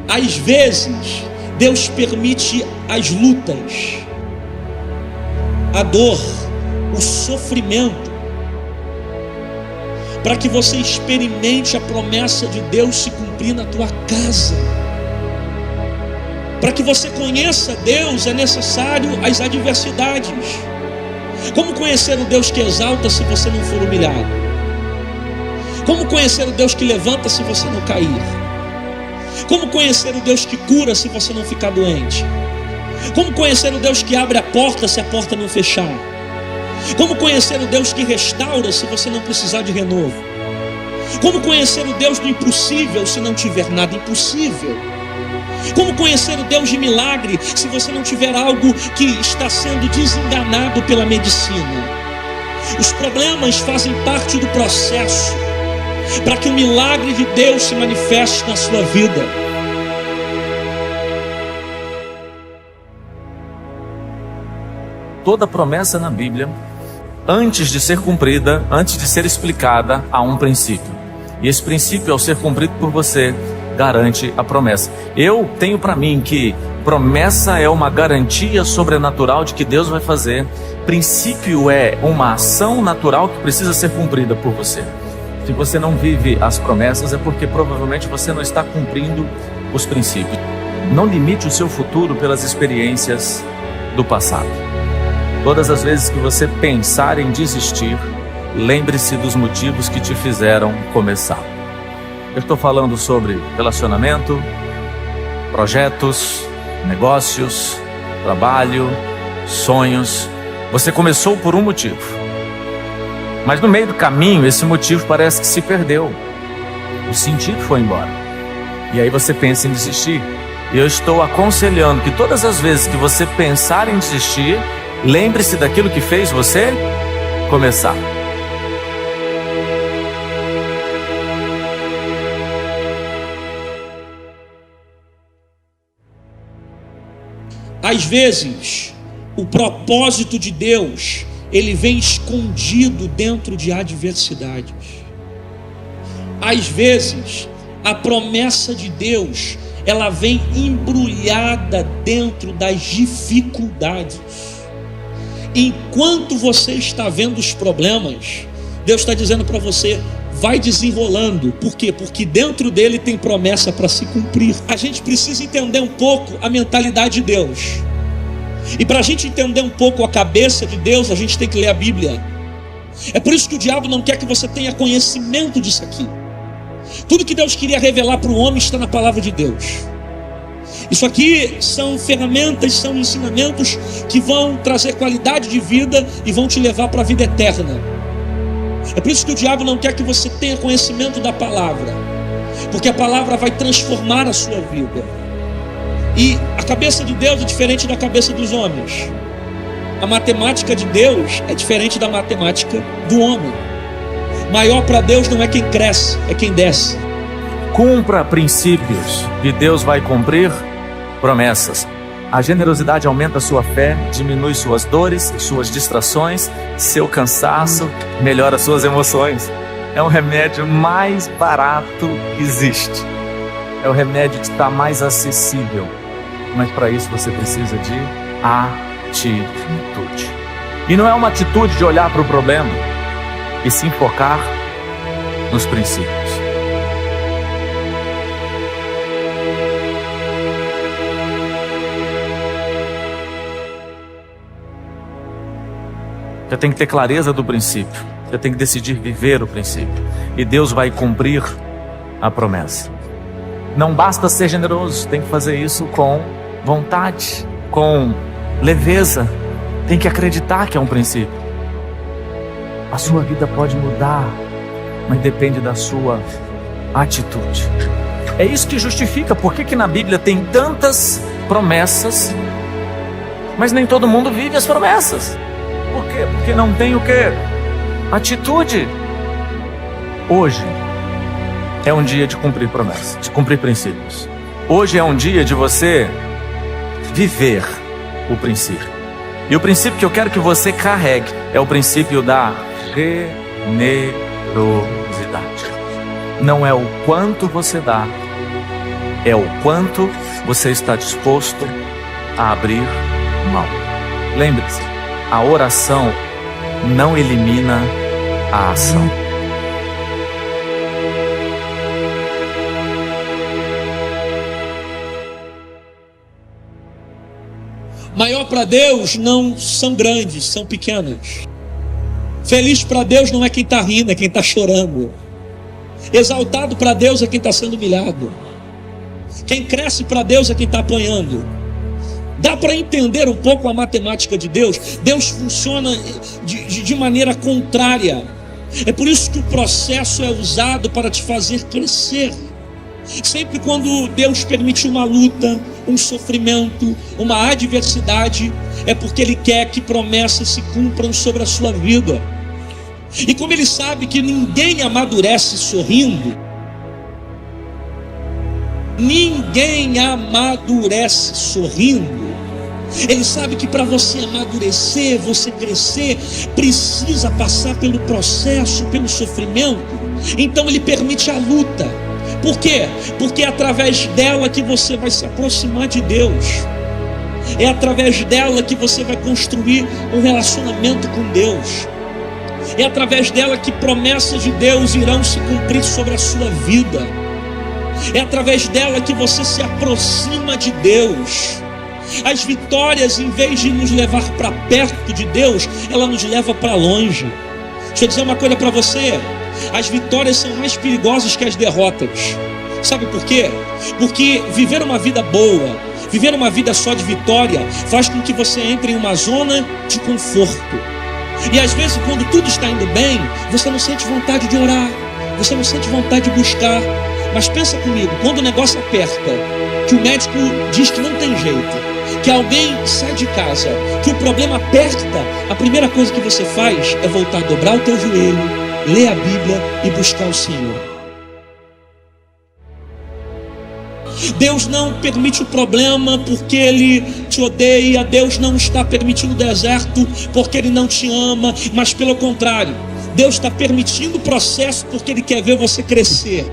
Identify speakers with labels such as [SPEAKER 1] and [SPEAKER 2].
[SPEAKER 1] Às vezes, Deus permite as lutas, a dor, o sofrimento, para que você experimente a promessa de Deus se cumprir na tua casa. Para que você conheça Deus, é necessário as adversidades. Como conhecer o Deus que exalta se você não for humilhado? Como conhecer o Deus que levanta se você não cair? Como conhecer o Deus que cura se você não ficar doente? Como conhecer o Deus que abre a porta se a porta não fechar? Como conhecer o Deus que restaura se você não precisar de renovo? Como conhecer o Deus do impossível se não tiver nada impossível? Como conhecer o Deus de milagre se você não tiver algo que está sendo desenganado pela medicina? Os problemas fazem parte do processo para que o milagre de Deus se manifeste na sua vida.
[SPEAKER 2] Toda promessa na Bíblia, antes de ser cumprida, antes de ser explicada, há um princípio. E esse princípio, ao ser cumprido por você, garante a promessa. Eu tenho para mim que promessa é uma garantia sobrenatural de que Deus vai fazer. Princípio é uma ação natural que precisa ser cumprida por você. Se você não vive as promessas, é porque provavelmente você não está cumprindo os princípios. Não limite o seu futuro pelas experiências do passado. Todas as vezes que você pensar em desistir, lembre-se dos motivos que te fizeram começar. Eu estou falando sobre relacionamento, projetos, negócios, trabalho, sonhos. Você começou por um motivo, mas no meio do caminho esse motivo parece que se perdeu. O sentido foi embora. E aí você pensa em desistir. E eu estou aconselhando que todas as vezes que você pensar em desistir, lembre-se daquilo que fez você começar.
[SPEAKER 1] Às vezes, o propósito de Deus, ele vem escondido dentro de adversidades. Às vezes, a promessa de Deus, ela vem embrulhada dentro das dificuldades. Enquanto você está vendo os problemas, Deus está dizendo para você: vai desenrolando. Por quê? Porque dentro dele tem promessa para se cumprir. A gente precisa entender um pouco a mentalidade de Deus. E para a gente entender um pouco a cabeça de Deus, a gente tem que ler a Bíblia. É por isso que o diabo não quer que você tenha conhecimento disso aqui. Tudo que Deus queria revelar para o homem está na palavra de Deus. Isso aqui são ferramentas, são ensinamentos que vão trazer qualidade de vida e vão te levar para a vida eterna. É por isso que o diabo não quer que você tenha conhecimento da palavra, porque a palavra vai transformar a sua vida. E a cabeça de Deus é diferente da cabeça dos homens. A matemática de Deus é diferente da matemática do homem. Maior para Deus não é quem cresce, é quem desce.
[SPEAKER 2] Cumpra princípios e Deus vai cumprir promessas. A generosidade aumenta a sua fé, diminui suas dores, suas distrações, seu cansaço, melhora suas emoções. É o remédio mais barato que existe. É o remédio que está mais acessível. Mas para isso você precisa de atitude. E não é uma atitude de olhar para o problema, e se focar nos princípios. Você tem que ter clareza do princípio. Você tem que decidir viver o princípio. E Deus vai cumprir a promessa. Não basta ser generoso, tem que fazer isso com vontade, com leveza. Tem que acreditar que é um princípio. A sua vida pode mudar, mas depende da sua atitude. É isso que justifica por que na Bíblia tem tantas promessas, mas nem todo mundo vive as promessas. Por quê? Porque não tem o quê? Atitude. Hoje é um dia de cumprir promessas, de cumprir princípios. Hoje é um dia de você viver o princípio. E o princípio que eu quero que você carregue é o princípio da generosidade. Não é o quanto você dá, é o quanto você está disposto a abrir mão. Lembre-se, a oração não elimina a ação.
[SPEAKER 1] Maior para Deus não são grandes, são pequenos. Feliz para Deus não é quem está rindo, é quem está chorando. Exaltado para Deus é quem está sendo humilhado. Quem cresce para Deus é quem está apanhando. Dá para entender um pouco a matemática de Deus. Deus funciona de maneira contrária. É por isso que o processo é usado para te fazer crescer. Sempre quando Deus permite uma luta, um sofrimento, uma adversidade, é porque Ele quer que promessas se cumpram sobre a sua vida. E como Ele sabe que ninguém amadurece sorrindo, ninguém amadurece sorrindo, Ele sabe que para você amadurecer, você crescer, precisa passar pelo processo, pelo sofrimento. Então Ele permite a luta. Por quê? Porque é através dela que você vai se aproximar de Deus. É através dela que você vai construir um relacionamento com Deus. É através dela que promessas de Deus irão se cumprir sobre a sua vida. É através dela que você se aproxima de Deus. As vitórias, em vez de nos levar para perto de Deus, ela nos leva para longe. Deixa eu dizer uma coisa para você: as vitórias são mais perigosas que as derrotas. Sabe por quê? Porque viver uma vida boa, viver uma vida só de vitória, faz com que você entre em uma zona de conforto. E às vezes, quando tudo está indo bem, você não sente vontade de orar, você não sente vontade de buscar. Mas pensa comigo, quando o negócio aperta, que o médico diz que não tem jeito, que alguém sai de casa, que o problema aperta, a primeira coisa que você faz é voltar a dobrar o teu joelho, ler a Bíblia e buscar o Senhor. Deus não permite o problema porque Ele te odeia. Deus não está permitindo o deserto porque Ele não te ama, mas pelo contrário, Deus está permitindo o processo porque Ele quer ver você crescer.